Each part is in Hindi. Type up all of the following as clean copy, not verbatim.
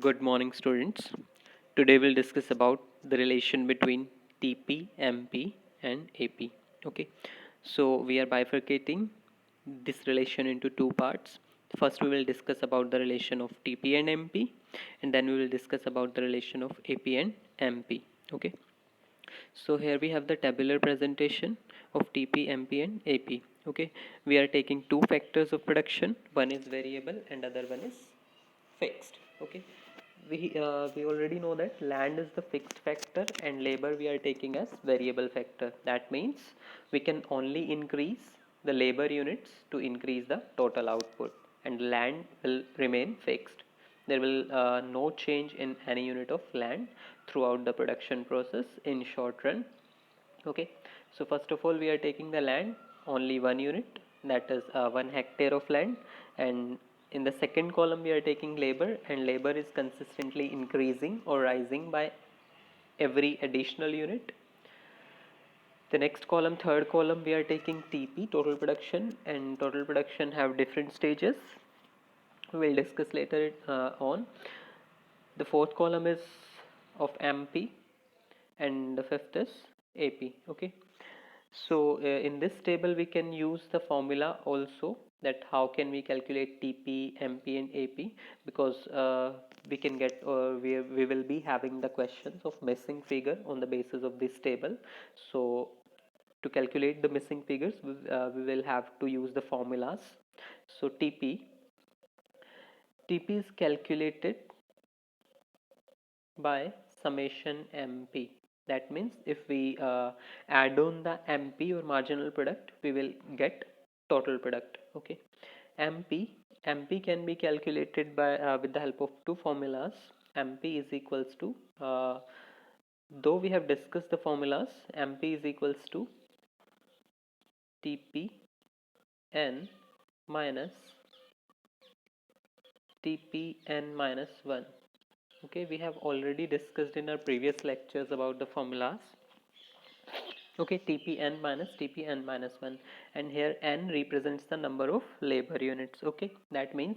Good morning, students. Today we'll discuss about the relation between TP, MP, and AP. Okay, so we are bifurcating this relation into two parts. First, we will discuss about the relation of TP and MP, and then we will discuss about the relation of AP and MP. Okay, so here we have the tabular presentation of TP, MP, and AP. Okay, we are taking two factors of production. One is variable, and other one is fixed. Okay, we already know that land is the fixed factor and labor we are taking as variable factor. That means we can only increase the labor units to increase the total output, and land will remain fixed. There will no change in any unit of land throughout the production process in short run. Okay, so first of all we are taking the land, only one unit, that is 1 hectare of land. And in the second column we are taking labor, and labor is consistently increasing or rising by every additional unit. The next column, third column, we are taking TP, total production, and total production have different stages. We'll discuss later on. The fourth column is of MP, and the fifth is AP. Okay, so in this table we can use the formula also, that how can we calculate TP, MP, and AP, because we can get, we will be having the questions of missing figure on the basis of this table. So to calculate the missing figures, we will have to use the formulas. So TP is calculated by summation MP. That means if we add on the MP or marginal product, we will get total product. Okay, MP can be calculated by with the help of two formulas. MP is equals to, though we have discussed the formulas, MP is equals to TPN minus TPN minus 1. Okay, we have already discussed in our previous lectures about the formulas. Okay, TPN minus TPN minus 1, and here n represents the number of labor units. Okay, that means,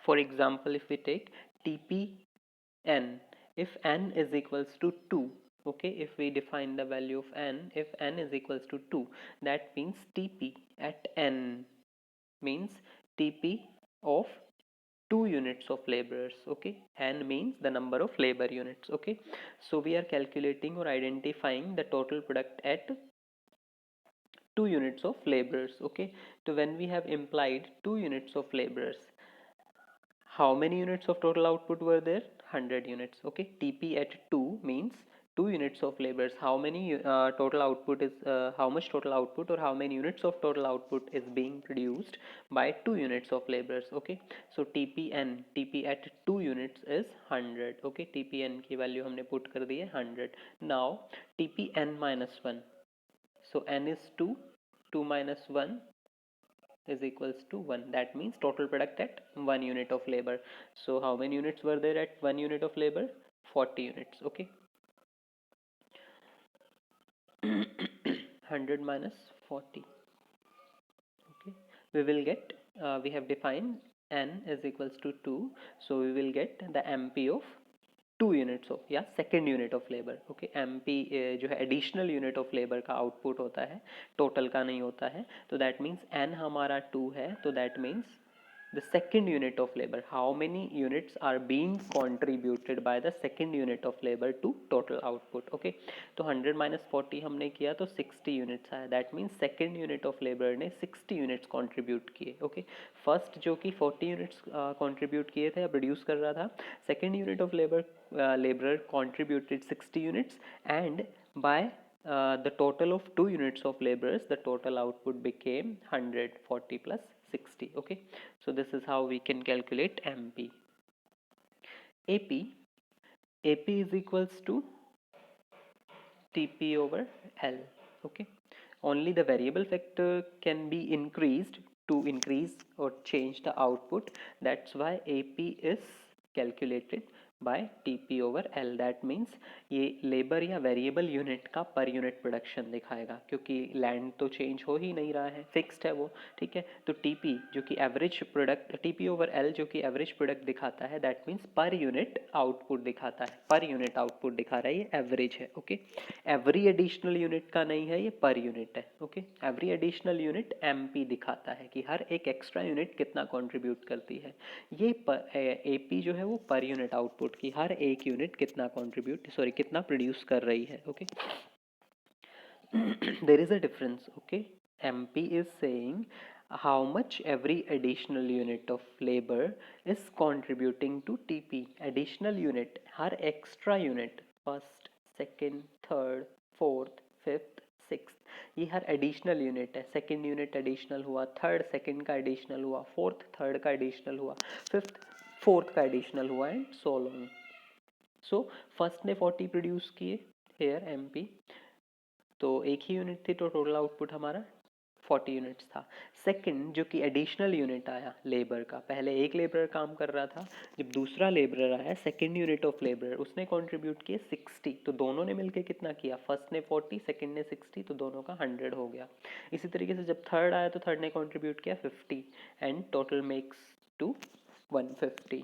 for example, if we take TPN, if n is equals to 2, okay, if we define the value of n, if n is equals to 2, that means TP at n means TP of 2 units of laborers. Okay, n means the number of labor units. Okay, so we are calculating or identifying the total product at 2 units of laborers. Okay, so when we have implied 2 units of laborers, how many units of total output were there? 100 units. Okay, TP at 2 means 2 units of labors. How many total output is, how much total output or how many units of total output is being produced by 2 units of labors? Okay, so TP at 2 units is 100. Okay, TPN की value हमने put कर दी है 100. Now TPN minus 1, so n is 2, 2 minus 1 is equals to 1. That means total product at 1 unit of labor. So how many units were there at 1 unit of labor? 40 units. Okay, 100 minus 40. Okay, we will get, we have defined n is equals to 2, so we will get the MP of 2 units of, या second unit of labour. Okay, MP जो है एडिशनल यूनिट ऑफ लेबर का आउटपुट होता है, टोटल का नहीं होता है. तो दैट मीन्स n हमारा 2 है, तो that means the second unit of labor, how many units are being contributed by the second unit of labor to total output. Okay, तो 100 minus 40 हमने किया तो 60 units आया. that means second unit of labor ने 60 units contribute किए. Okay, first जो कि 40 units contribute किए थे या produce कर रहा था, second unit of laborer contributed 60 units, and by the total of 2 units of laborers, the total output became 140 plus 60. Okay, so this is how we can calculate MP. AP is equals to TP over L. Okay, only the variable factor can be increased to increase or change the output. That's why AP is calculated by TP/L। That means ये लेबर या वेरिएबल यूनिट का पर यूनिट प्रोडक्शन दिखाएगा, क्योंकि लैंड तो चेंज हो ही नहीं रहा है, फिक्स्ड है वो, ठीक है। तो TP जो कि एवरेज प्रोडक्ट, TP/L जो कि एवरेज प्रोडक्ट दिखाता है, that means per unit output दिखाता है, पर यूनिट आउटपुट दिखा रहा है, ये एवरेज है, ओके। एवरी एडिशनल यूनिट का नहीं है, ये पर यूनिट है, okay. Every additional unit MP दिखाता है कि हर एक एक्स्ट्रा यूनिट कितना कंट्रीब्यूट करती है। ये AP जो है वो पर यूनिट आउटपुट की हर एक यूनिट कितना कितना प्रोड्यूस कर रही है, okay. There is a difference, okay. MP is saying how much every additional unit of labor is contributing to TP। additional unit, her extra unit, first, second, third, fourth, fifth, sixth, ये हर एडिशनल यूनिट है। सेकेंड यूनिट एडिशनल हुआ, थर्ड सेकेंड का एडिशनल हुआ, फोर्थ थर्ड का एडिशनल हुआ, फिफ्थ फोर्थ का एडिशनल हुआ, and so long. So first ने 40 प्रोड्यूस किए, हेयर MP, तो एक ही यूनिट थी, तो टोटल आउटपुट हमारा 40 यूनिट्स था। सेकंड जो कि एडिशनल यूनिट आया लेबर का, पहले एक लेबर काम कर रहा था, जब दूसरा लेबर आया सेकंड यूनिट ऑफ लेबर, उसने कंट्रीब्यूट किए 60, तो दोनों ने मिलके कितना किया, फर्स्ट ने 40 सेकंड ने 60, तो दोनों का 100 हो गया। इसी तरीके से जब थर्ड आया तो थर्ड ने कंट्रीब्यूट किया 50 and total makes to 150।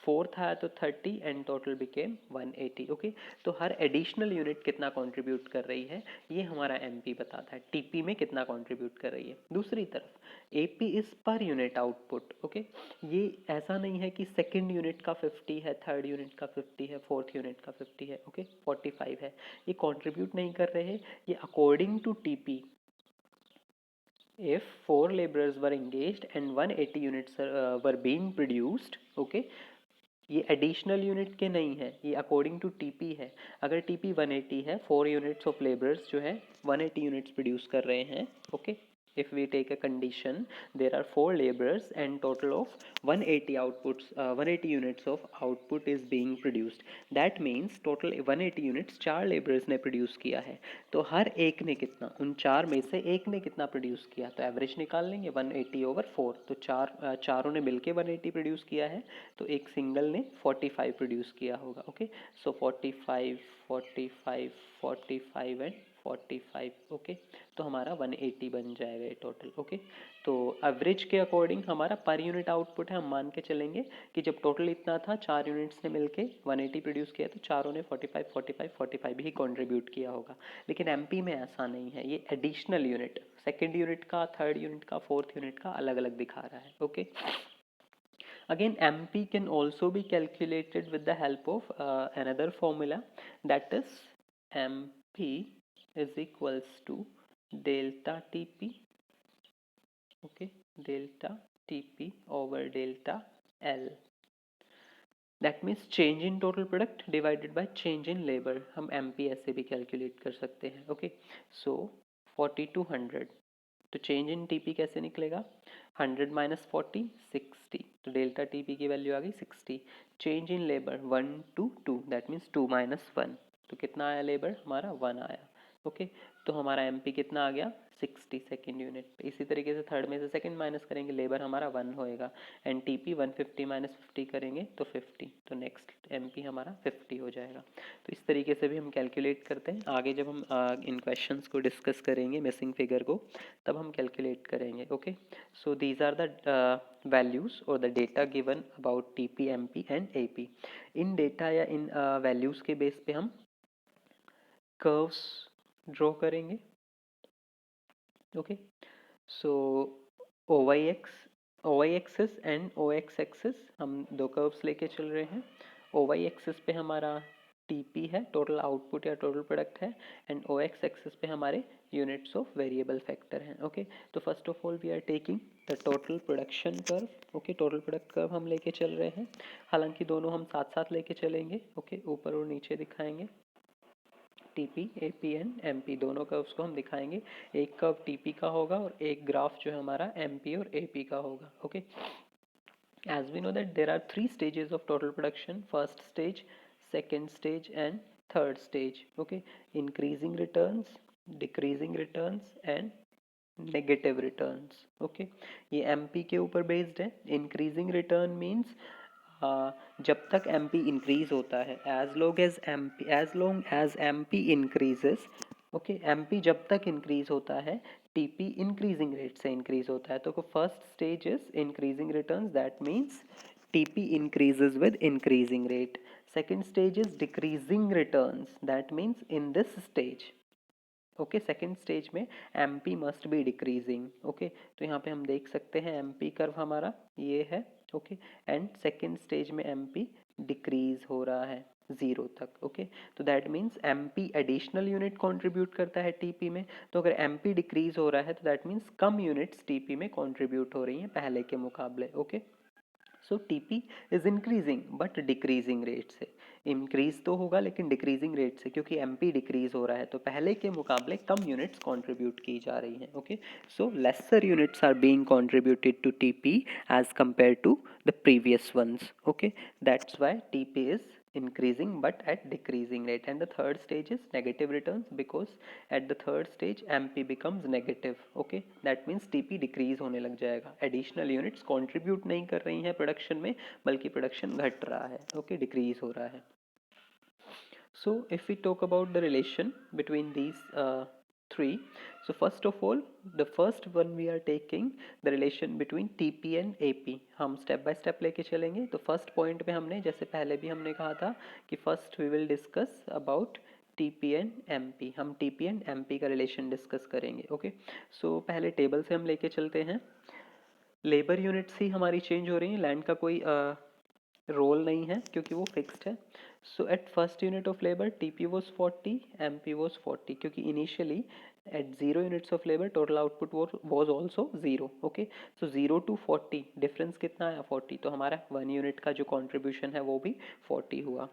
Fourth आया तो 30 एंड टोटल बिकेम 180, ओके। तो हर एडिशनल यूनिट कितना कंट्रीब्यूट कर रही है, ये हमारा MP बताता है, TP में कितना कंट्रीब्यूट कर रही है। दूसरी तरफ AP is per unit output, okay. ये ऐसा नहीं है कि सेकंड यूनिट का 50 है, थर्ड यूनिट का 50 है, फोर्थ यूनिट का 50 है, ओके, 45 है, ये कंट्रीब्यूट नहीं कर रहे हैं, ये according to TP। if 4 laborers were engaged and 180 units were being produced, okay, ये एडिशनल यूनिट के नहीं है, ये अकॉर्डिंग टू TP है। अगर TP 180 है, 4 यूनिट्स ऑफ लेबर्स जो है 180 यूनिट्स प्रोड्यूस कर रहे हैं, okay. if we take a condition, there are 4 laborers and total of 180 outputs, 180 units of output is being produced, that means total 180 units 4 laborers ने प्रोड्यूस किया है, तो हर एक ने कितना, उन 4 में से एक ने कितना प्रोड्यूस किया, तो एवरेज निकाल लेंगे 180/4, तो चारों ने मिलके 180 प्रोड्यूस किया है, तो एक सिंगल ने 45 प्रोड्यूस किया होगा, ओके। So 45 45 45 and 45, okay. तो हमारा 180 बन जाएगा ये टोटल, ओके। तो एवरेज के अकॉर्डिंग हमारा पर यूनिट आउटपुट है, हम मान के चलेंगे कि जब टोटल इतना था, 4 यूनिट्स ने मिलके 180 प्रोड्यूस किया, तो चारों ने 45 45 45 ही कंट्रीब्यूट किया होगा। लेकिन MP में ऐसा नहीं है, ये एडिशनल यूनिट, सेकेंड यूनिट का, थर्ड यूनिट का, फोर्थ यूनिट का अलग अलग दिखा रहा है, okay. Again, MP can also be calculated with the help of another formula, that is MP is equals to delta TP, okay, delta TP over delta L। That means change in total product divided by change in labor, हम MP ऐसे भी calculate कर सकते हैं, okay। So 40 to 100, तो चेंज इन TP कैसे निकलेगा, 100 माइनस 40 60, तो डेल्टा TP की वैल्यू आ गई 60। Change in labour 1 to 2, that means 2 minus 1, तो कितना आया लेबर हमारा 1 आया, ओके। तो हमारा MP कितना आ गया 60 सेकेंड यूनिट पे। इसी तरीके से थर्ड में से सेकेंड माइनस करेंगे, लेबर हमारा 1 होएगा, एंड TP 150 माइनस 50 करेंगे तो 50, तो नेक्स्ट MP हमारा 50 हो जाएगा। तो इस तरीके से भी हम कैलकुलेट करते हैं, आगे जब हम इन क्वेश्चंस को डिस्कस करेंगे मिसिंग फिगर को, तब हम कैलकुलेट करेंगे, okay. So these are the values और the data given about TP, MP and AP। इन डेटा या इन वैल्यूज के बेस पे हम कर्व्स ड्रॉ करेंगे, okay. So OY axis and OX axis, हम दो कर्व्स लेके चल रहे हैं। OY एक्सिस पे हमारा TP है, टोटल आउटपुट या टोटल प्रोडक्ट है, एंड OX एक्सिस पे हमारे यूनिट्स ऑफ वेरिएबल फैक्टर हैं, ओके। तो first of all we are taking the total production curve, okay, total product curve हम लेके चल रहे हैं, हालांकि दोनों हम साथ साथ लेके चलेंगे, ओके, ऊपर और नीचे दिखाएंगे। TP, AP एंड MP दोनों कर्व्स को हम दिखाएंगे, एक कर्व TP का होगा और एक ग्राफ जो है हमारा MP और AP का होगा, okay. As we know that there are 3 stages of total production, first stage, second stage and third stage, okay, increasing returns, decreasing returns and negative returns, okay। ये MP के ऊपर बेस्ड है। increasing return means जब तक एमपी इंक्रीज होता है, as long as MP increases, okay, MP जब तक इंक्रीज होता है टीपी इंक्रीजिंग रेट से इंक्रीज होता है। तो first stage is increasing returns, that means TP increases with increasing rate. Second stage is decreasing returns, that means in this stage, okay, second stage में MP must be decreasing. Okay, तो यहाँ पे हम देख सकते हैं एमपी कर्व हमारा ये है, ओके, एंड सेकेंड स्टेज में एमपी डिक्रीज हो रहा है 0 तक। ओके, तो that means MP additional unit contribute करता है टीपी में। तो अगर एमपी डिक्रीज हो रहा है तो that means come units TP में कंट्रीब्यूट हो रही हैं पहले के मुकाबले। Okay, so TP is increasing but decreasing rate से। इंक्रीज तो होगा लेकिन डिक्रीजिंग रेट से, क्योंकि एमपी डिक्रीज हो रहा है तो पहले के मुकाबले कम यूनिट्स कंट्रीब्यूट की जा रही हैं। Okay, so lesser units are being contributed to TP as compare to the previous ones. Okay, that's why TP is increasing but at decreasing rate. And the third stage is negative returns, because at the third stage MP becomes negative. Okay, that means TP decrease होने लग जाएगा, additional units contribute नहीं कर रही हैं प्रोडक्शन में, बल्कि प्रोडक्शन घट रहा है। ओके, डिक्रीज हो रहा है। So if we talk about the relation between these three, so first of all, the first one we are taking the relation between TP and AP. हम step by step लेके चलेंगे। तो first point पे हमने, जैसे पहले भी हमने कहा था कि first we will discuss about TP and MP। हम TP and MP का relation discuss करेंगे। ओके, so पहले टेबल से हम लेके चलते हैं। लेबर यूनिट्स ही हमारी चेंज हो रही हैं, लैंड का कोई रोल नहीं है क्योंकि वो फिक्स्ड है। So at first unit of labour TP was 40, MP was 40, क्योंकि initially at 0 units of labour total output was also 0। Okay, so 0 to 40 difference कितना आया? 40। तो हमारा 1 यूनिट का जो कॉन्ट्रीब्यूशन है वो भी 40 हुआ।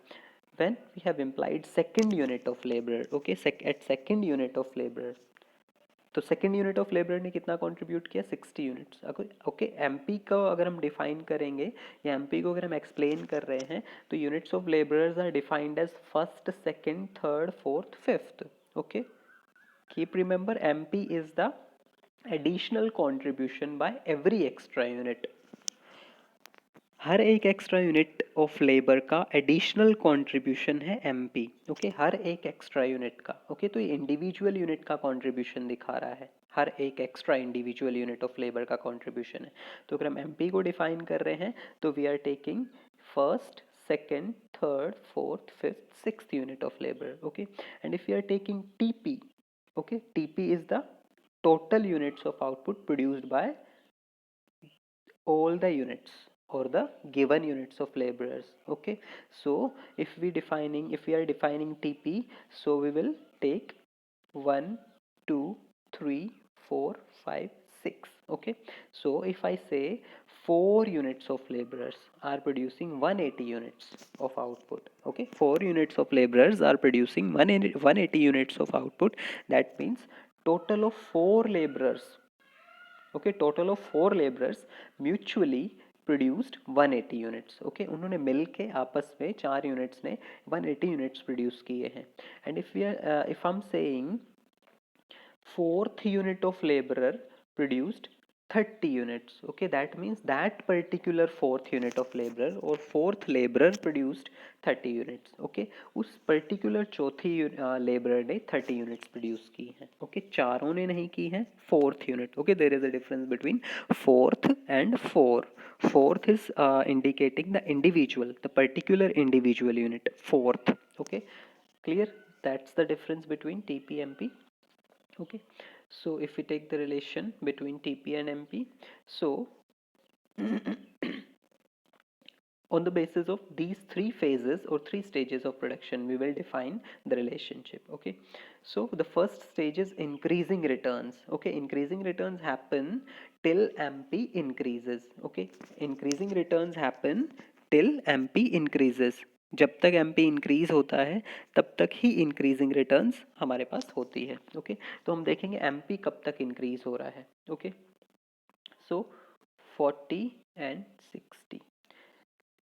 When we have implied second unit of labor, okay, at second unit of labor, तो सेकेंड यूनिट ऑफ लेबर ने कितना कंट्रीब्यूट किया? 60 यूनिट्स। ओके, एमपी को अगर हम डिफाइन करेंगे या एमपी को अगर हम एक्सप्लेन कर रहे हैं तो units of labourers are defined as first, second, third, fourth, fifth. Okay, keep remember MP is the additional contribution by every extra unit. हर एक एक्स्ट्रा यूनिट ऑफ लेबर का एडिशनल कंट्रीब्यूशन है एमपी। ओके, हर एक एक्स्ट्रा यूनिट का। ओके, तो ये इंडिविजुअल यूनिट का कंट्रीब्यूशन दिखा रहा है, हर एक extra individual unit of labour का कंट्रीब्यूशन है। तो अगर हम एमपी को डिफाइन कर रहे हैं तो we are taking first, second, third, fourth, fifth, sixth unit of labour. Okay, and if you are taking TP, okay, TP is the total units of output produced by all the units or the given units of laborers. Okay, so if we are defining TP, so we will take 1 2 3 4 5 6. Okay, so if I say 4 units of laborers are producing 180 units of output, okay, 4 units of laborers are producing 180 units of output, that means total of 4 laborers, okay, total of 4 laborers mutually produced 180 units. Okay, उन्होंने मिलके आपस में 4 यूनिट्स ने 180 यूनिट्स प्रोड्यूस किए हैं। And if I am saying fourth unit of labourer produced 30 units, okay, that means that particular fourth unit of laborer or fourth laborer produced 30 units. okay, उस particular चौथी laborer ने 30 units produce की हैं। okay, चारों ने नहीं की हैं, fourth unit। okay, there is a difference between fourth and four. Fourth is indicating the individual, the particular individual unit, fourth। okay, clear? That's the difference between TP MP. Okay, so if we take the relation between TP and MP, so on the basis of these three phases or three stages of production, we will define the relationship. Okay, so the first stage is increasing returns. Okay, increasing returns happen till MP increases. Okay, increasing returns happen till MP increases। जब तक एमपी इंक्रीज होता है तब तक ही इंक्रीजिंग रिटर्न्स हमारे पास होती है। ओके, तो हम देखेंगे एमपी कब तक इंक्रीज हो रहा है। Okay, so 40 and 60,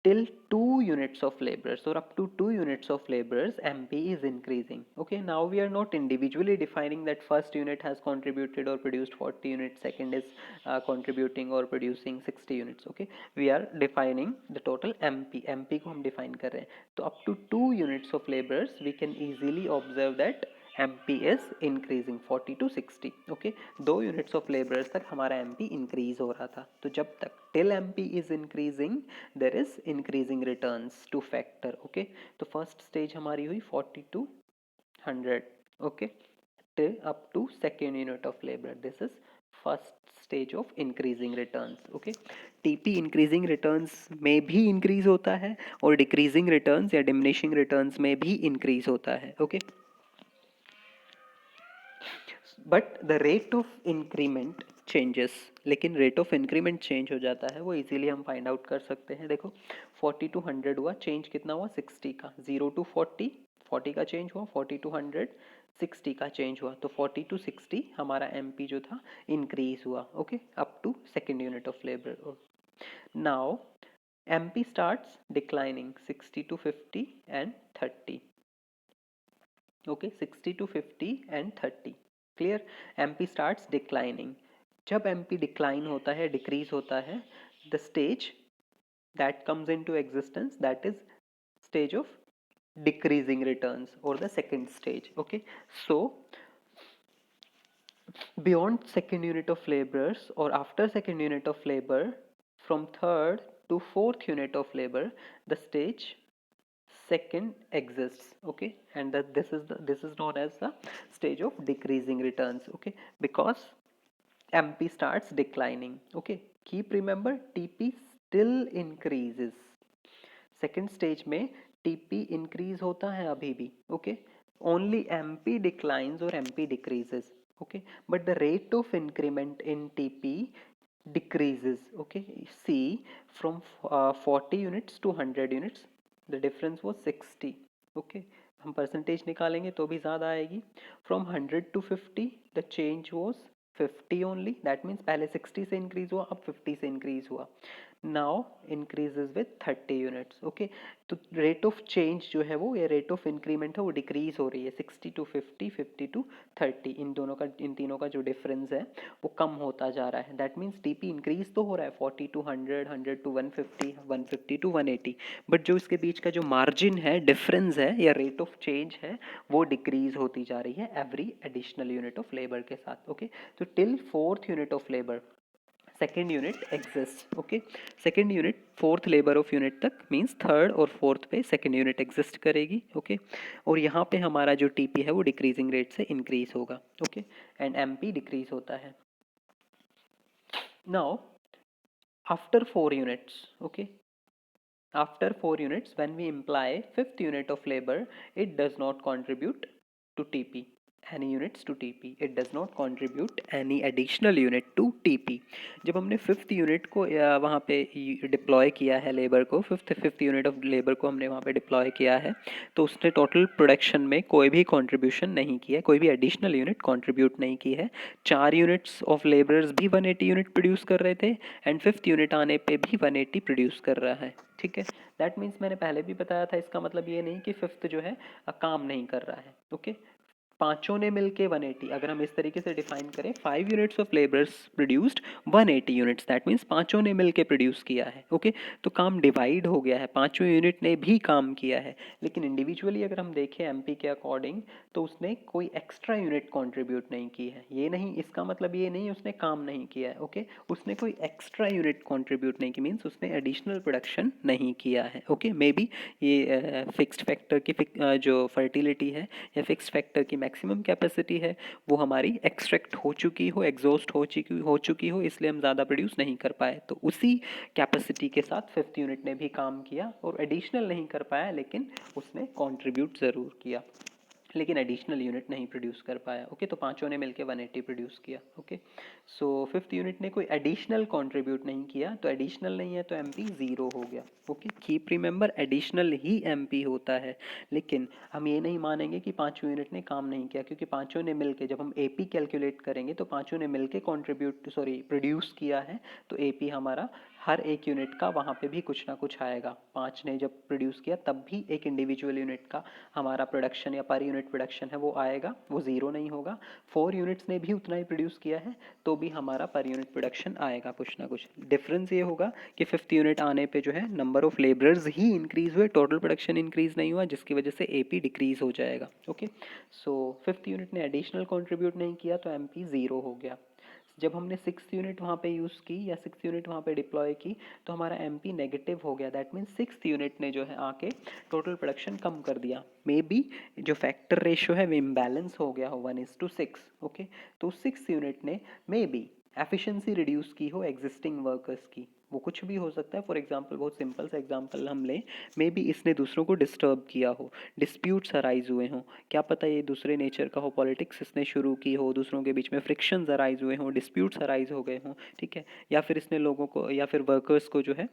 till 2 units of laborers or up to 2 units of laborers, MP is increasing. Okay, now we are not individually defining that first unit has contributed or produced 40 units, second is contributing or producing 60 units. Okay, we are defining the total MP को हम define कर रहे हैं. तो up to 2 units of laborers we can easily observe that MP is increasing 40 to 60. Okay, 2 units of labourers तक हमारा MP इंक्रीज हो रहा था. तो जब तक till MP is increasing there is increasing returns to factor. Okay, तो फर्स्ट स्टेज हमारी हुई 40 to 100. Okay, till up to second unit of labour. This is first stage of increasing returns. Okay, TP increasing returns में भी इंक्रीज होता है और डिक्रीजिंग रिटर्न्स या डिमिनिशिंग रिटर्न्स में भी इंक्रीज होता है. Okay, but the rate of increment changes. लेकिन रेट ऑफ इंक्रीमेंट चेंज हो जाता है, वो इजीली हम फाइंड आउट कर सकते हैं. देखो 40 to 100 हुआ, चेंज कितना हुआ 60 का. 0 to 40, 40 का चेंज हुआ. 40 to 100, 60 का चेंज हुआ. तो 40 to 60 हमारा MP जो था इंक्रीज हुआ. Okay, up to second unit of labour. Now MP starts declining 60 to 50 and 30. Okay, 60 to 50 and 30. Clear. MP starts declining. जब MP डिक्लाइन होता है, डिक्रीज होता है, the stage that comes into existence that is stage of decreasing returns or the second stage. Okay, so beyond second unit of laborers or after second unit of labor, from third to fourth unit of labor, the stage second exists. Okay, and that this is known as the stage of decreasing returns. Okay, because MP starts declining. Okay, keep remember TP still increases. Second stage में टीपी इंक्रीज होता है अभी भी. ओके, ओनली MP डिक्लाइंस और MP decreases. Okay, but the rate of increment in TP decreases. Okay, see from 40 units to 100 units the difference was 60. Okay, हम परसेंटेज निकालेंगे तो भी ज़्यादा आएगी. From 100 to 50 the change was 50 only. That means पहले 60 से इंक्रीज हुआ, अब 50 से इंक्रीज हुआ. Now increases with 30 units. Okay, तो रेट ऑफ चेंज जो है वो, या रेट ऑफ इंक्रीमेंट है वो डिक्रीज हो रही है. 60 to 50, 50 to 30, इन दोनों का, इन तीनों का जो डिफरेंस है वो कम होता जा रहा है. दैट मीन्स टीपी इंक्रीज तो हो रहा है 40 to 100, 100 to 150, 150 to 180, बट जो इसके बीच का जो मार्जिन है, डिफरेंस है या रेट ऑफ चेंज है, वो डिक्रीज होती जा रही है every additional unit of labour के साथ. ओके, तो till fourth unit of labour second unit exist. Okay, second unit fourth labour of unit तक मीन्स थर्ड और फोर्थ पे सेकेंड यूनिट एग्जिस्ट करेगी. ओके, और यहाँ पे हमारा जो टीपी है वो डिक्रीजिंग रेट से इंक्रीज होगा. ओके, एंड MP डिक्रीज होता है. Now after 4 units, okay, after 4 units when we imply fifth unit of labor, it does not contribute to TP any units to TP. It does not contribute any additional unit to TP. जब हमने फिफ्थ यूनिट को वहाँ पे डिप्लॉय किया है लेबर को, फिफ्थ यूनिट ऑफ लेबर को हमने वहाँ पे डिप्लॉय किया है, तो उसने टोटल प्रोडक्शन में कोई भी कंट्रीब्यूशन नहीं किया, कोई भी एडिशनल यूनिट कंट्रीब्यूट नहीं की है. 4 यूनिट्स ऑफ लेबरर्स भी 180 यूनिट प्रोड्यूस कर रहे थे एंड फिफ्थ यूनिट आने पे भी 180 प्रोड्यूस कर रहा है. ठीक है, दैट मीन्स मैंने पहले भी बताया था, इसका मतलब ये नहीं कि फिफ्थ जो है काम नहीं कर रहा है. ओके, पांचों ने मिलके 180. अगर हम इस तरीके से डिफाइन करें, 5 units of labours produced 180 units, that means पांचों ने मिलके प्रोड्यूस किया है. ओके, तो काम डिवाइड हो गया है, पांचों यूनिट ने भी काम किया है. लेकिन इंडिविजुअली अगर हम देखें MP के अकॉर्डिंग, तो उसने कोई एक्स्ट्रा यूनिट कॉन्ट्रीब्यूट नहीं की है. ये नहीं, इसका मतलब ये नहीं उसने काम नहीं किया है. ओके, उसने कोई एक्स्ट्रा यूनिट कॉन्ट्रीब्यूट नहीं की, मीन्स उसने एडिशनल प्रोडक्शन नहीं किया है. ओके, मे बी ये फिक्स्ड फैक्टर की जो फर्टिलिटी है या फिक्स्ड फैक्टर की मैक्सिमम कैपेसिटी है वो हमारी एक्सट्रैक्ट हो चुकी हो, एग्जॉस्ट हो चुकी हो, इसलिए हम ज़्यादा प्रोड्यूस नहीं कर पाए. तो उसी कैपेसिटी के साथ फिफ्थ यूनिट ने भी काम किया और एडिशनल नहीं कर पाया, लेकिन उसने कंट्रीब्यूट ज़रूर किया, लेकिन एडिशनल यूनिट नहीं प्रोड्यूस कर पाया. ओके, तो पांचों ने मिलकर 180 प्रोड्यूस किया. ओके, सो फिफ्थ यूनिट ने कोई एडिशनल कंट्रीब्यूट नहीं किया, तो एडिशनल नहीं है तो MP 0 हो गया. ओके, कीप रिमेंबर एडिशनल ही MP होता है. लेकिन हम ये नहीं मानेंगे कि पांचों यूनिट ने काम नहीं किया, क्योंकि पांचों ने मिलकर, जब हम AP कैलकुलेट करेंगे तो पांचों ने मिलकर प्रोड्यूस किया है, तो AP हमारा हर एक यूनिट का वहाँ पे भी कुछ ना कुछ आएगा। 5 ने जब प्रोड्यूस किया तब भी एक इंडिविजुअल यूनिट का हमारा प्रोडक्शन या पर यूनिट प्रोडक्शन है वो आएगा, वो ज़ीरो नहीं होगा। 4 यूनिट्स ने भी उतना ही प्रोड्यूस किया है तो भी हमारा पर यूनिट प्रोडक्शन आएगा कुछ ना कुछ। डिफरेंस ये होगा कि 5th यूनिट आने पे जो है number of labourers he increase हुए, टोटल प्रोडक्शन इंक्रीज नहीं हुआ, जिसकी वजह से एपी डिक्रीज हो जाएगा। ओके, सो 5th यूनिट ने एडिशनल कंट्रीब्यूट नहीं किया तो एमपी ज़ीरो हो गया। जब हमने 6th यूनिट वहाँ पे यूज़ की या 6th यूनिट वहाँ पे डिप्लॉय की तो हमारा एमपी नेगेटिव हो गया। दैट मीन्स 6th यूनिट ने जो है आके टोटल प्रोडक्शन कम कर दिया। मे बी जो फैक्टर रेशियो है वो इम्बैलेंस हो गया हो 1:6। ओके, तो 6th यूनिट ने मे बी एफिशिएंसी रिड्यूस की हो एग्जिस्टिंग वर्कर्स की, वो कुछ भी हो सकता है। फॉर एग्जांपल, बहुत सिंपल सा एग्जांपल हम लें, मे बी इसने दूसरों को डिस्टर्ब किया हो, डिस्प्यूट्स अराइज हुए हों, क्या पता ये दूसरे नेचर का हो, पॉलिटिक्स इसने शुरू की हो, दूसरों के बीच में फ्रिक्शंस अराइज हुए हों, डिस्प्यूट्स अराइज हो गए हों, ठीक है, या फिर इसने लोगों को या फिर वर्कर्स को जो है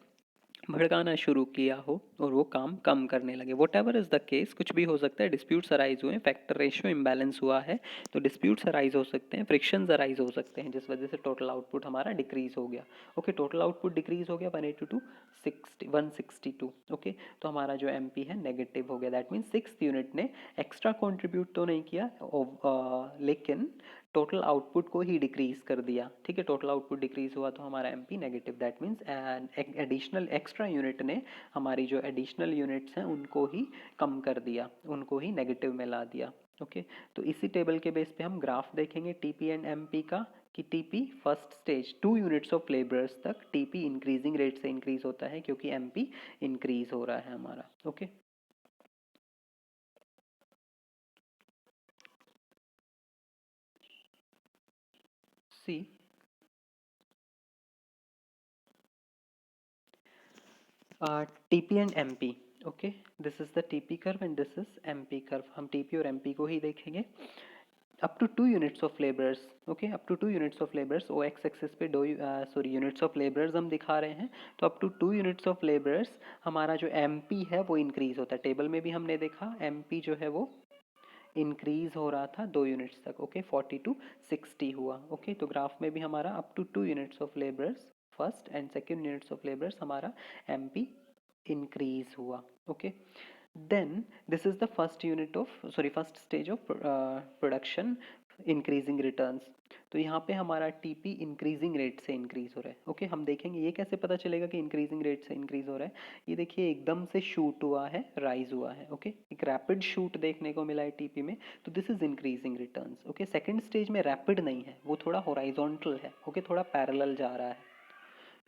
भड़काना शुरू किया हो और वो काम कम करने लगे। What ever is the case, कुछ भी हो सकता है। डिस्प्यूट्स अराइज हुए, फैक्टर रेशियो इम्बैलेंस हुआ है तो डिस्प्यूट्स अराइज हो सकते हैं, फ्रिक्शंस अराइज हो सकते हैं, जिस वजह से टोटल आउटपुट हमारा डिक्रीज हो गया। ओके, टोटल आउटपुट डिक्रीज हो गया 182 टू 162। ओके, तो हमारा जो एमपी है नेगेटिव हो गया। दैट मीन्स 6th यूनिट ने एक्स्ट्रा कॉन्ट्रीब्यूट तो नहीं किया लेकिन टोटल आउटपुट को ही डिक्रीज कर दिया। ठीक है, टोटल आउटपुट डिक्रीज हुआ तो हमारा MP negative. That means additional extra unit ने हमारी जो एडिशनल यूनिट्स हैं उनको ही कम कर दिया, उनको ही नेगेटिव में ला दिया। ओके, तो इसी टेबल के बेस पे हम ग्राफ देखेंगे टीपी एंड एमपी का, कि TP first stage 2 units of labours तक टीपी इंक्रीजिंग रेट से इंक्रीज होता है क्योंकि एमपी इंक्रीज हो रहा है हमारा। Okay, see TP and MP. Okay, this is the TP curve and this is MP curve. हम टीपी और एमपी को ही देखेंगे। Up to 2 units of labours, okay, up to 2 units of labours, O x axis पे दो सॉरी यूनिट्स ऑफ लेबर्स हम दिखा रहे हैं। तो up to 2 units of labours हमारा जो एमपी है वो इंक्रीज होता है। टेबल में भी हमने देखा एमपी जो है वो इंक्रीज हो रहा था 2 यूनिट्स तक। ओके, 40 टू 60 हुआ। ओके, तो ग्राफ में भी हमारा up to 2 units of labours first and second units of labours हमारा एमपी इंक्रीज हुआ। Okay, then this is the first stage of production increasing returns। तो यहाँ पे हमारा टीपी इंक्रीजिंग रेट से इंक्रीज हो रहा है। ओके, हम देखेंगे ये कैसे पता चलेगा कि इंक्रीजिंग रेट से इंक्रीज हो रहा है। ये देखिए एकदम से शूट हुआ है, राइज हुआ है। ओके, एक रैपिड शूट देखने को मिला है टीपी में, तो this is increasing returns. Okay, second stage में रैपिड नहीं है, वो थोड़ा हॉराइजॉन्टल है। ओके, थोड़ा पैरेलल जा रहा है।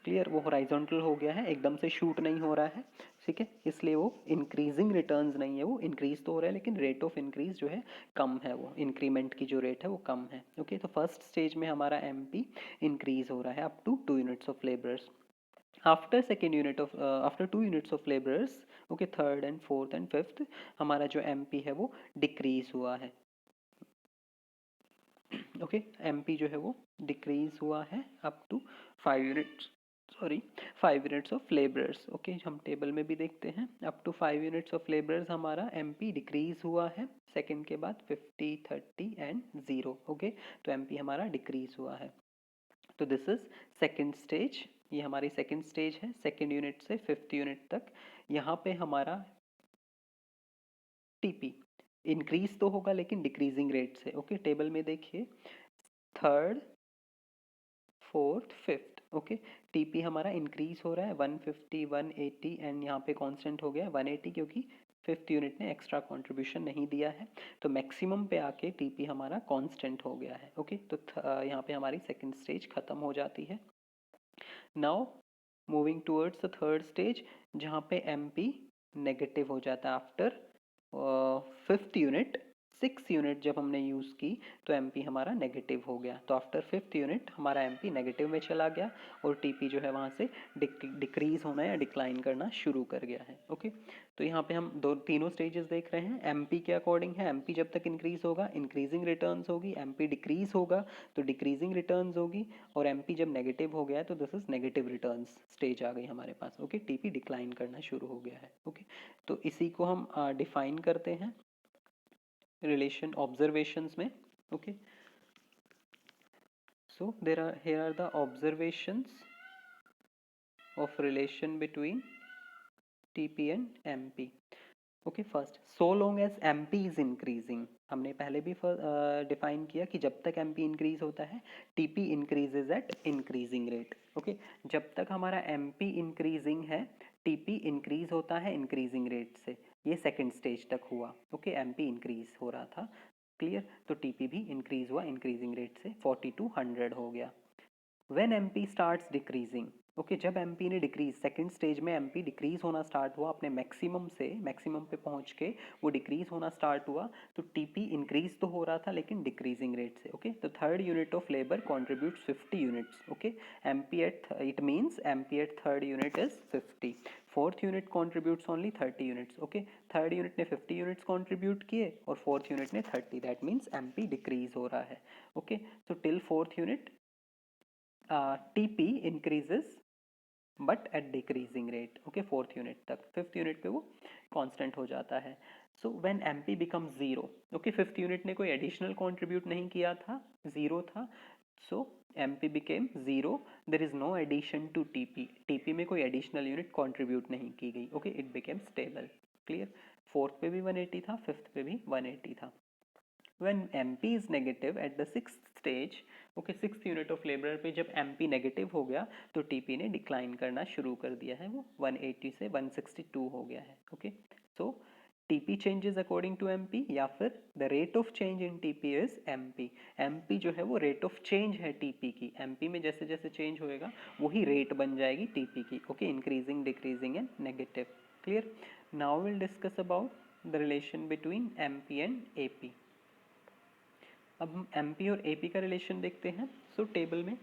क्लियर, वो हॉराइजॉन्टल हो गया है, एकदम से शूट नहीं हो रहा है। ठीक है, इसलिए वो इंक्रीजिंग रिटर्न्स नहीं है, वो इंक्रीज तो हो रहा है लेकिन रेट ऑफ इंक्रीज जो है कम है, वो इंक्रीमेंट की जो रेट है वो कम है। ओके, तो फर्स्ट स्टेज में हमारा एमपी इंक्रीज हो रहा है up to 2 units of labours. After 2 units of labours, okay, third and fourth and fifth हमारा जो एमपी है वो डिक्रीज हुआ है। ओके, एमपी जो है वो डिक्रीज हुआ है up to 5 units, sorry 5 units of labourers. Okay, हम टेबल में भी देखते हैं up to 5 units of labourers हमारा एमपी डिक्रीज हुआ है। सेकंड के बाद 50, 30 एंड 0। ओके, तो एमपी हमारा डिक्रीज हुआ है। तो दिस इज सेकंड स्टेज, ये हमारी सेकंड स्टेज है, सेकंड यूनिट से 5th यूनिट तक। यहाँ पे हमारा टीपी इंक्रीज तो होगा लेकिन डिक्रीजिंग रेट से। ओके, टेबल में देखिए third, fourth, fifth. Okay, TP हमारा इंक्रीज हो रहा है 150, 180 एंड यहाँ पे कांस्टेंट हो गया 180 क्योंकि 5th यूनिट ने एक्स्ट्रा कंट्रीब्यूशन नहीं दिया है। तो मैक्सिमम पे आके टीपी हमारा कांस्टेंट हो गया है। ओके, तो यहाँ पे हमारी सेकंड स्टेज खत्म हो जाती है। Now moving towards the third stage जहाँ पे एमपी नेगेटिव हो जाता है after 5th unit. 6th unit जब हमने यूज़ की तो एमपी हमारा नेगेटिव हो गया। तो आफ्टर 5th यूनिट हमारा एमपी नेगेटिव में चला गया और टीपी जो है वहाँ से डिक्रीज होना या डिक्लाइन करना शुरू कर गया है। ओके, तो यहाँ पे हम तीनों स्टेजेस देख रहे हैं। एमपी के अकॉर्डिंग है, एमपी जब तक इंक्रीज होगा इंक्रीजिंग रिटर्न्स होगी, एमपी डिक्रीज होगा तो डिक्रीजिंग रिटर्न्स होगी, और एमपी जब नेगेटिव हो गया है तो this is negative returns stage आ गई हमारे पास। ओके, टीपी डिक्लाइन करना शुरू हो गया है। ओके, तो इसी को हम डिफाइन करते हैं रिलेशन ऑब्जर्वेशंस में। Okay, so there are here are the observations of relation between TP and MP. Okay first, so long as MP is increasing, हमने पहले भी डिफाइन किया कि जब तक MP इंक्रीज होता है TP increases at increasing rate. Okay, जब तक हमारा MP इंक्रीजिंग है TP इंक्रीज होता है इंक्रीजिंग रेट से, ये सेकेंड स्टेज तक हुआ। ओके, MP इंक्रीज हो रहा था, क्लियर, तो TP भी इंक्रीज हुआ इंक्रीजिंग रेट से 40 to 100 हो गया। When MP starts decreasing, okay, जब MP ने डिक्रीज, सेकेंड स्टेज में MP डिक्रीज होना स्टार्ट हुआ, अपने मैक्सिमम से मैक्सिमम पे पहुंच के वो डिक्रीज होना स्टार्ट हुआ, तो TP इंक्रीज तो हो रहा था लेकिन डिक्रीजिंग रेट से। ओके, तो third unit of labour contributes 50 units. Okay, MP at, it means MP at third unit is 50, fourth unit contributes only 30 units. Okay, third unit ने 50 यूनिट्स कॉन्ट्रीब्यूट किए और फोर्थ यूनिट ने 30, दैट मीन्स MP डिक्रीज हो रहा है। Okay, so till fourth unit TP increases but at decreasing rate। Okay, fourth unit तक, फिफ्थ यूनिट पे वो कांस्टेंट हो जाता है। So when MP becomes zero, okay, fifth unit ने कोई एडिशनल कंट्रीब्यूट नहीं किया था, जीरो था, so MP became zero, there is no addition to TP, TP में कोई एडिशनल यूनिट कंट्रीब्यूट नहीं की गई। Okay, it became stable, clear. Fourth पे भी 180 था, फिफ्थ पे भी 180 था। when MP is negative at the sixth stage, okay, six unit of labour पे जब MP नेगेटिव हो गया तो TP ने डिक्लाइन करना शुरू कर दिया है, वो 180 से 162 हो गया है। Okay, so TP changes according to MP, या फिर the rate of change in TP is MP। MP जो है वो रेट ऑफ चेंज है TP की, MP में जैसे जैसे चेंज होएगा वही रेट बन जाएगी TP की। Okay, increasing, decreasing and negative, clear. Now will discuss about the relation between MP and AP। अब हम MP और AP का रिलेशन देखते हैं। सो टेबल में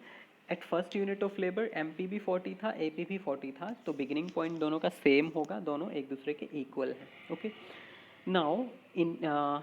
eight first unit of labour MP भी 40 था, AP भी 40 था, तो बिगिनिंग पॉइंट दोनों का सेम होगा, दोनों एक दूसरे के इक्वल है। Okay, now in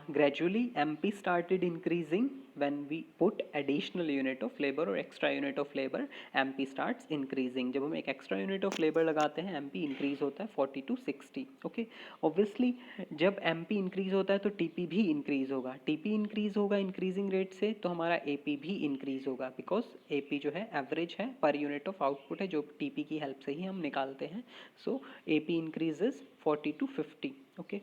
gradually MP started increasing when we put additional unit of labor or extra unit of labor, MP starts increasing। जब हम एक extra unit of labor लगाते हैं MP increase होता है 40 to 60। okay, obviously जब MP increase होता है तो TP भी increase होगा, TP increase होगा increasing rate से तो हमारा AP भी increase होगा, because AP जो है average है, per unit of output है, जो TP की help से ही हम निकालते हैं। so AP increases 40 to 50। okay,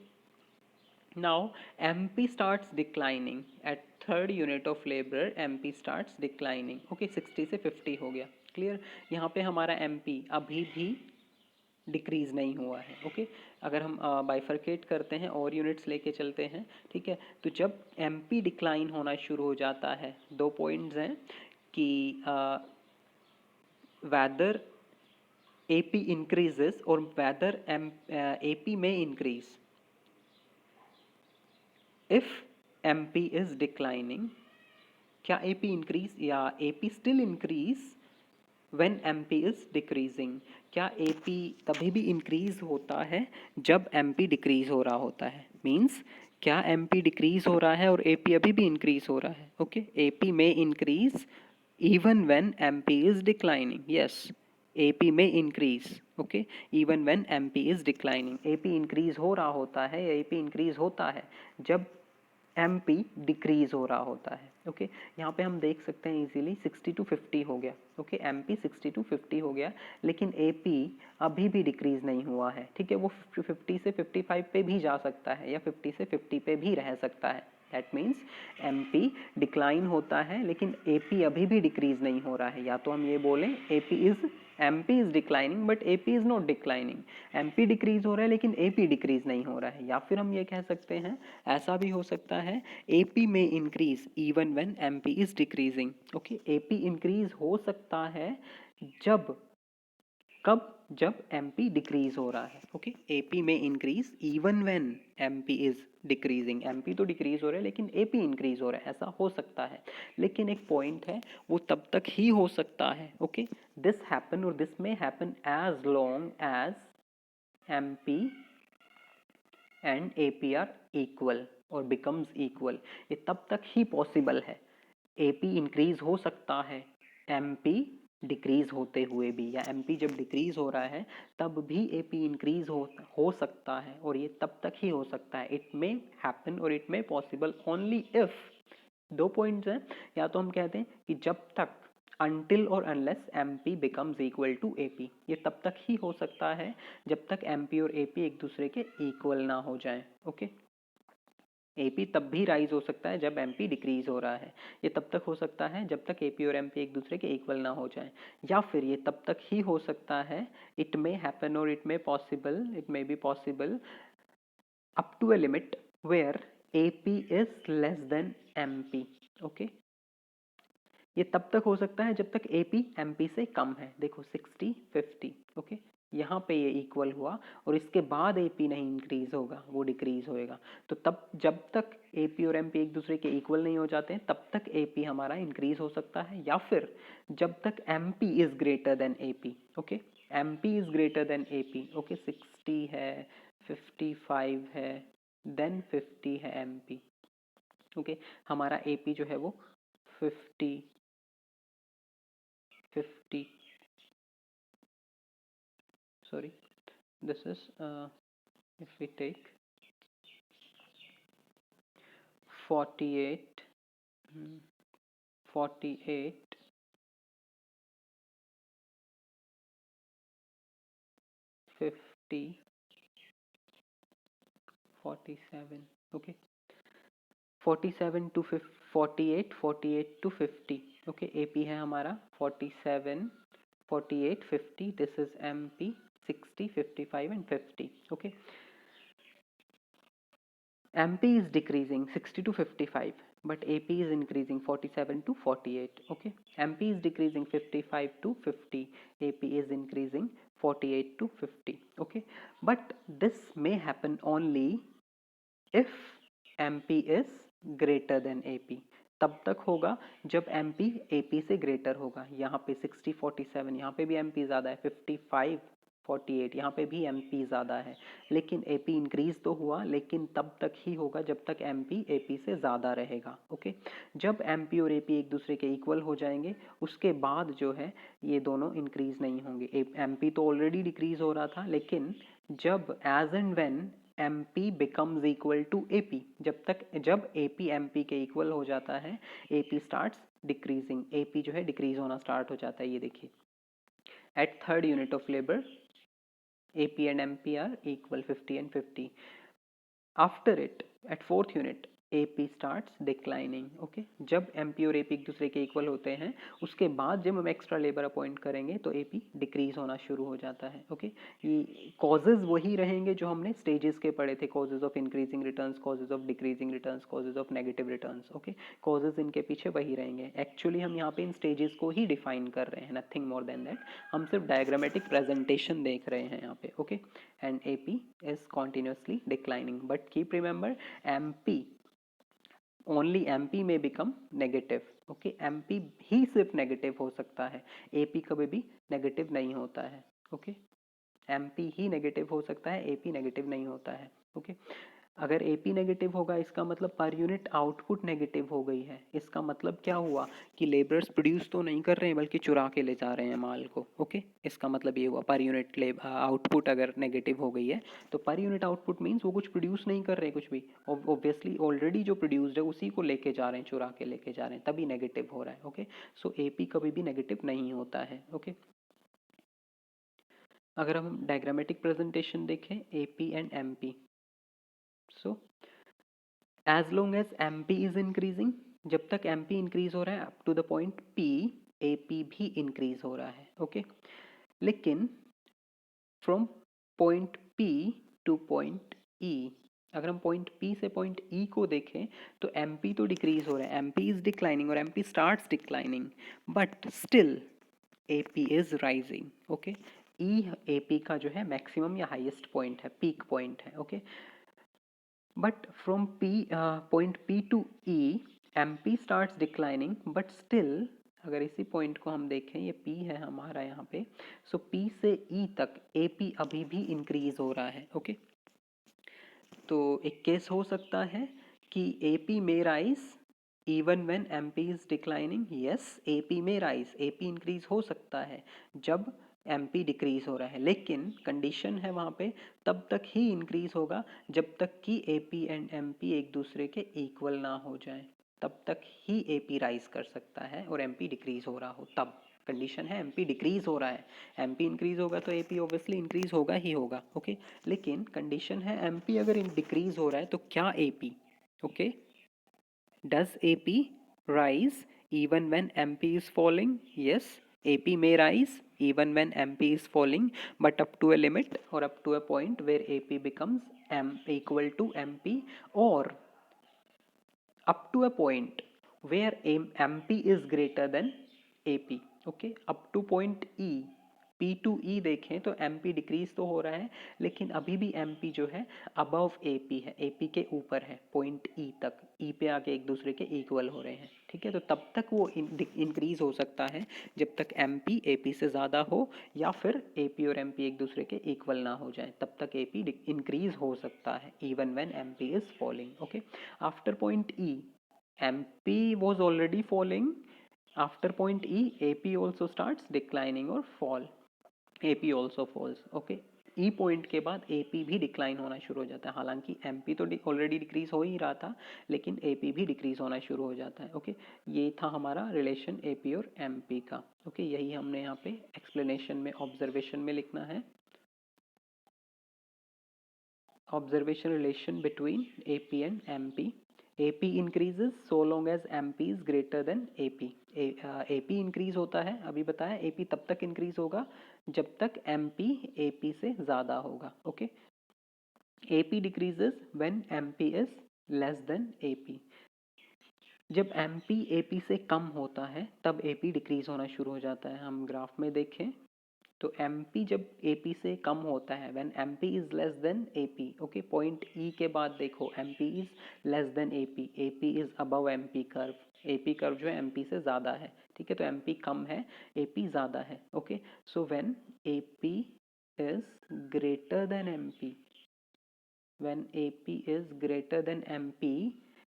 now MP starts declining at third unit of labor, MP starts declining। okay, 60 से 50 हो गया, क्लियर। यहाँ पे हमारा MP अभी भी डिक्रीज नहीं हुआ है। ओके, अगर हम बाइफरकेट करते हैं और यूनिट्स लेके चलते हैं, ठीक है, तो जब MP डिक्लाइन होना शुरू हो जाता है, दो पॉइंट्स हैं कि whether AP increases और whether AP may increase। if MP is declining, क्या AP increase या AP still increase when MP is decreasing? क्या AP तभी भी increase होता है जब MP decrease हो रहा होता है? means क्या MP decrease हो रहा है और AP अभी भी increase हो रहा है? okay, AP may increase even when MP is declining। yes, AP may increase, okay, even when MP is declining। AP increase हो रहा होता है या AP increase होता है जब MP डिक्रीज हो रहा होता है। ओके, यहाँ पे हम देख सकते हैं इजीली 60 to 50 हो गया। ओके, MP 60 to 50 हो गया, लेकिन AP अभी भी डिक्रीज नहीं हुआ है। ठीक है, वो 50 से 55 पे भी जा सकता है या 50 से 50 पे भी रह सकता है। दैट मीन्स MP डिक्लाइन होता है लेकिन AP अभी भी डिक्रीज नहीं हो रहा है। या तो हम ये बोलें MP is declining but AP is not declining। MP decrease हो रहा है लेकिन AP डिक्रीज नहीं हो रहा है। या फिर हम ये कह सकते हैं, ऐसा भी हो सकता है, AP में increase even when MP is decreasing. Okay, AP increase हो सकता है जब, कब, जब MP डिक्रीज हो रहा है। ओके, AP में increase even when MP is decreasing. MP तो डिक्रीज हो रहा है लेकिन AP इंक्रीज हो रहा है, ऐसा हो सकता है। लेकिन एक पॉइंट है, वो तब तक ही हो सकता है। ओके, दिस हैपन और दिस में happen as long as MP and AP are equal और बिकम्स इक्वल। ये तब तक ही पॉसिबल है। AP इंक्रीज हो सकता है MP डिक्रीज होते हुए भी, या MP जब डिक्रीज हो रहा है तब भी AP इंक्रीज हो सकता है, और ये तब तक ही हो सकता है। इट मे हैपन और it may possible only if, दो पॉइंट्स हैं, या तो हम कहते हैं कि जब तक until और unless MP becomes equal to AP। ये तब तक ही हो सकता है जब तक MP और AP एक दूसरे के इक्वल ना हो जाएं। ओके, AP तब भी राइज हो सकता है जब MP डिक्रीज हो रहा है। ये तब तक हो सकता है जब तक AP और MP एक दूसरे के इक्वल ना हो जाएं, या फिर ये तब तक ही हो सकता है, इट मे हैपन और it may be possible up to a limit where AP is less than MP। Okay, ये तब तक हो सकता है जब तक AP MP से कम है। देखो 60-50। ओके, यहाँ पे ये इक्वल हुआ और इसके बाद AP नहीं इंक्रीज होगा, वो डिक्रीज होएगा। तो तब जब तक AP और MP एक दूसरे के इक्वल नहीं हो जाते हैं तब तक AP हमारा इंक्रीज हो सकता है, या फिर जब तक MP is greater than AP। Okay, MP is greater than AP। Okay, 60 है, 55 है, देन 50 है MP। ओके, हमारा AP जो है वो 50 sorry, this is if we take 48 48 50 47। Okay, 47 to 48 48 to 50। Okay, AP है हमारा 47 48 50, this is MP 60 55 and 50। Okay, MP is decreasing 60 to 55, but AP is increasing 47 to 48। Okay, MP is decreasing 55 to 50, AP is increasing 48 to 50। Okay, but this may happen only if MP is greater than AP। तब तक होगा जब MP AP से ग्रेटर होगा। यहाँ पे 60 47, यहाँ पे भी MP ज़्यादा है, 55 48, यहाँ पे भी MP ज़्यादा है, लेकिन AP इंक्रीज तो हुआ, लेकिन तब तक ही होगा जब तक MP AP से ज़्यादा रहेगा। ओके, जब MP और AP एक दूसरे के इक्वल हो जाएंगे उसके बाद जो है ये दोनों इंक्रीज नहीं होंगे। MP तो ऑलरेडी डिक्रीज हो रहा था, लेकिन जब as and when MP becomes equal to AP, जब AP MP के इक्वल हो जाता है AP starts decreasing, AP जो है डिक्रीज होना स्टार्ट हो जाता है। ये देखिए, at third unit of labor AP and MP are equal 50 and 50। After it, at fourth unit AP starts declining। Okay, जब MP और AP एक दूसरे के इक्वल होते हैं उसके बाद जब हम एक्स्ट्रा लेबर अपॉइंट करेंगे तो AP डिक्रीज होना शुरू हो जाता है। ओके, ये कॉजेज वही रहेंगे जो हमने स्टेजेस के पढ़े थे, causes of increasing returns, causes of decreasing returns, causes of negative returns. Okay, causes इनके पीछे वही रहेंगे। एक्चुअली हम यहाँ पे इन स्टेजेस को ही डिफाइन कर रहे हैं, नथिंग मोर देन दैट। हम सिर्फ डायग्रामेटिक प्रेजेंटेशन देख रहे हैं यहाँ पे। Okay, and AP is continuously declining, but keep remember MP only MP may become negative। Okay, MP ही सिर्फ नेगेटिव हो सकता है, AP कभी भी नेगेटिव नहीं होता है। ओके, MP ही नेगेटिव हो सकता है, AP नेगेटिव नहीं होता है। ओके, अगर AP नेगेटिव होगा इसका मतलब पर यूनिट आउटपुट नेगेटिव हो गई है। इसका मतलब क्या हुआ कि लेबरर्स प्रोड्यूस तो नहीं कर रहे हैं बल्कि चुरा के ले जा रहे हैं माल को। ओके, इसका मतलब ये हुआ पर यूनिट आउटपुट अगर नेगेटिव हो गई है तो पर यूनिट आउटपुट मीन्स वो कुछ प्रोड्यूस नहीं कर रहे कुछ भी, ऑब्वियसली ऑलरेडी जो प्रोड्यूस्ड है उसी को लेके जा रहे हैं, चुरा के लेके जा रहे हैं, तभी नेगेटिव हो रहा है। ओके, सो AP कभी भी नेगेटिव नहीं होता है। ओके, अगर हम डायग्रामेटिक प्रेजेंटेशन देखें AP and MP, so as long as MP is increasing, जब तक MP इंक्रीज हो रहा है up to the point P, AP भी इंक्रीज हो रहा है। ओके, लेकिन from point P to point E, अगर हम पॉइंट P से पॉइंट E को देखें तो MP तो डिक्रीज हो रहा है, MP इज डिक्लाइनिंग और MP starts declining, but still AP is rising. Okay, E AP का जो है मैक्सिमम या हाईएस्ट पॉइंट है, पीक पॉइंट है। Okay, but from point P to E MP starts declining, but still अगर इसी पॉइंट को हम देखें, ये P है हमारा यहाँ पे, सो P से E तक AP अभी भी इंक्रीज हो रहा है। ओके, तो एक केस हो सकता है कि AP may rise even when MP is declining। yes, AP may rise, AP increase हो सकता है जब MP डिक्रीज हो रहा है, लेकिन कंडीशन है वहाँ पे तब तक ही इंक्रीज होगा जब तक कि AP एंड MP एक दूसरे के इक्वल ना हो जाए, तब तक ही एपी राइज कर सकता है और एमपी डिक्रीज हो रहा हो तब। कंडीशन है एमपी डिक्रीज हो रहा है, एमपी इंक्रीज होगा तो एपी ऑब्वियसली इंक्रीज होगा ही होगा। ओके, लेकिन कंडीशन है एमपी अगर डिक्रीज हो रहा है तो क्या AP, okay, does AP rise even when MP is falling? Yes, AP may rise even when MP is falling, but up to a limit or up to a point where AP becomes M equal to MP, or up to a point where MP is greater than AP. Okay, up to point E, P to E देखें तो MP डिक्रीज तो हो रहा है, लेकिन अभी भी MP जो है अबव AP है, AP के ऊपर है पॉइंट E तक, E पे आके एक दूसरे के इक्वल हो रहे हैं। ठीक है, तो तब तक वो इंक्रीज हो सकता है जब तक MP AP से ज़्यादा हो, या फिर AP और MP एक दूसरे के इक्वल ना हो जाए, तब तक AP इंक्रीज हो सकता है even when MP is falling. Okay, after point E MP was already falling. After point E, AP also starts declining or fall. AP also falls. Okay, E point के बाद AP भी डिक्लाइन होना शुरू हो जाता है। हालांकि MP तो ऑलरेडी डिक्रीज हो ही रहा था, लेकिन AP भी डिक्रीज होना शुरू हो जाता है। ओके, ये था हमारा रिलेशन AP और MP का। ओके, यही हमने यहाँ पे एक्सप्लेनेशन में ऑब्जर्वेशन में लिखना है। Observation relation between AP and MP. AP increases so long as MP is greater than AP. AP increase होता है, अभी बताया AP तब तक इंक्रीज होगा जब तक MP AP से ज़्यादा होगा। Okay, AP decreases when MP is less than AP. जब MP AP से कम होता है तब AP डिक्रीज होना शुरू हो जाता है। हम ग्राफ में देखें तो MP जब AP से कम होता है, when MP is less than AP, okay, point E के बाद देखो MP is less than AP, AP is above MP curve, AP curve जो है MP से ज़्यादा है। ठीक है, तो MP कम है, AP ज़्यादा है। Okay, so when AP is greater than MP, when AP is greater than MP,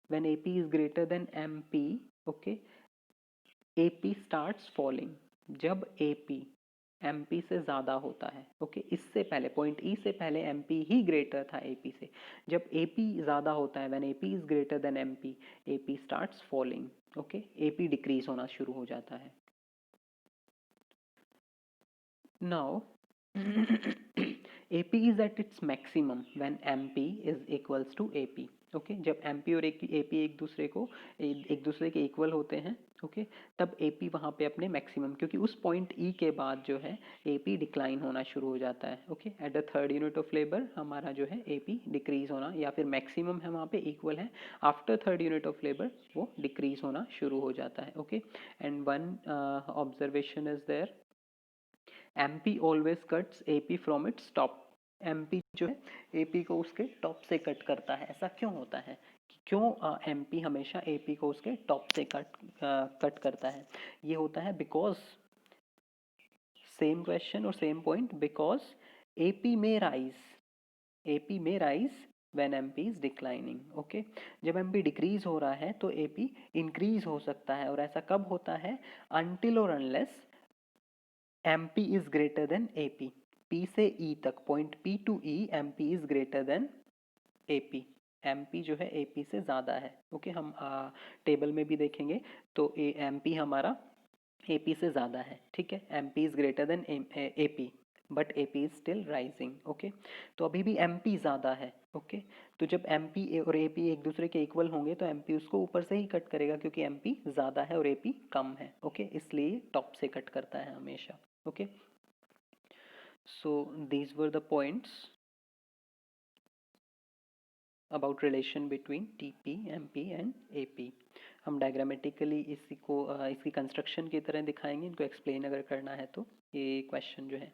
when AP is greater than MP, okay, AP starts falling. जब AP MP से ज़्यादा होता है, ओके, इससे पहले पॉइंट E से पहले MP ही ग्रेटर था AP से, जब AP ज़्यादा होता है, when AP is greater than MP, AP starts falling. Okay, AP decrease होना शुरू हो जाता है। Now AP is at its maximum when MP is equals to AP. Okay, जब MP और AP एक दूसरे के इक्वल होते हैं, ओके, तब AP वहाँ पे अपने मैक्सिमम, क्योंकि उस पॉइंट E के बाद जो है AP डिक्लाइन होना शुरू हो जाता है। Okay, at the third unit of labour हमारा जो है AP डिक्रीज होना, या फिर मैक्सिमम है वहाँ पे इक्वल है, after third unit of labour वो डिक्रीज होना शुरू हो जाता है। Okay, and one observation is there, MP always cuts AP from its top. MP जो है AP को उसके टॉप से कट करता है। ऐसा क्यों होता है, क्यों MP हमेशा AP को उसके टॉप से कट करता है? ये होता है बिकॉज, सेम क्वेश्चन और सेम पॉइंट, बिकॉज AP में rise when MP is declining. Okay, जब MP डिक्रीज हो रहा है तो AP इंक्रीज हो सकता है, और ऐसा कब होता है? until और unless MP is greater than AP. P से E तक, point P to E, MP is greater than AP. MP जो है AP से ज़्यादा है। ओके, हम टेबल में भी देखेंगे तो MP हमारा AP से ज़्यादा है। ठीक है, MP is greater than AP, but AP is still rising. Okay, तो अभी भी MP ज़्यादा है। ओके, तो जब MP और AP एक दूसरे के इक्वल होंगे तो MP उसको ऊपर से ही कट करेगा, क्योंकि MP ज़्यादा है और AP कम है। ओके, इसलिए टॉप से कट करता है हमेशा। Okay, so these were the points about relation between TP, MP and AP. हम डायग्रामेटिकली इसकी कंस्ट्रक्शन की तरह दिखाएंगे, इनको एक्सप्लेन अगर करना है तो। ये क्वेश्चन जो है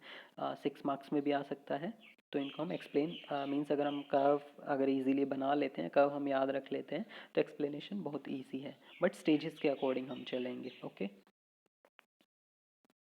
6 मार्क्स में भी आ सकता है, तो इनको हम एक्सप्लेन मीन्स अगर हम कर्व अगर इजीली बना लेते हैं, कर्व हम याद रख लेते हैं, तो एक्सप्लेनेशन बहुत ईजी है, बट स्टेजेस के अकॉर्डिंग हम चलेंगे। ओके।